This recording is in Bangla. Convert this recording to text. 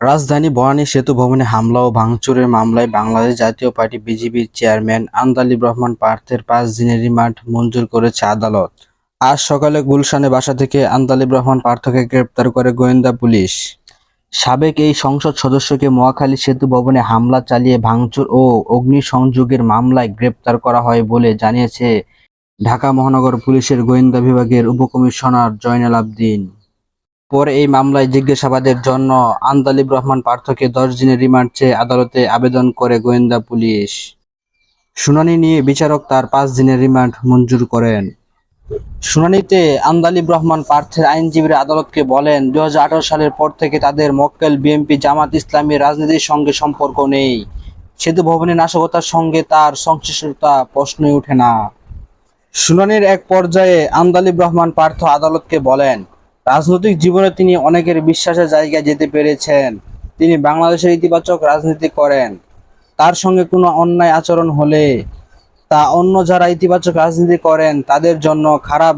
রাজধানী বনানী সেতু ভবনে হামলা ও ভাঙচুরের মামলায় বাংলাদেশ জাতীয় পার্টি বিজিবির চেয়ারম্যান আন্দালিব রহমান পার্থের ৫ দিনের রিমান্ড মঞ্জুর করেছে আদালত। আজ সকালে গুলশানে বাসা থেকে আন্দালিব রহমান পার্থকে গ্রেপ্তার করে গোয়েন্দা পুলিশ। সাবেক এই সংসদ সদস্যকে মহাখালী সেতু ভবনে হামলা চালিয়ে ভাঙচুর ও অগ্নিসংযোগের মামলায় গ্রেপ্তার করা হয় বলে জানিয়েছে ঢাকা মহানগর পুলিশের গোয়েন্দা বিভাগের উপকমিশনার জয়নাল আবদীন। পরে এই মামলায় জিজ্ঞাসাবাদের জন্য আন্দালিব রহমান পার্থকে ১০ দিনের রিমান্ড চেয়ে আদালতে আবেদন করে গোয়েন্দা পুলিশ। শুনানি নিয়ে বিচারক তার ৫ দিনের রিমান্ড মঞ্জুর করেন। শুনানিতে আন্দালিব রহমান পার্থের আইনজীবীরা আদালতকে বলেন, ২০১৮ সালের পর থেকে তাদের মক্কেল বিএনপি জামাত ইসলামীর রাজনীতির সঙ্গে সম্পর্ক নেই। সেতু ভবনের নাশকতার সঙ্গে তার সংশ্লিষ্টতা প্রশ্নই ওঠে না। শুনানির এক পর্যায়ে আন্দালিব রহমান পার্থ আদালতকে বলেন, রাজনৈতিক জীবনে তিনি অনেকের বিশ্বাসের জায়গায় যেতে পেরেছেন। তিনি বাংলাদেশের ইতিবাচক রাজনীতি করেন। তার সঙ্গে কোনো অন্যায় আচরণ হলে তা অন্য যারা ইতিবাচক রাজনীতি করেন তাদের জন্য খারাপ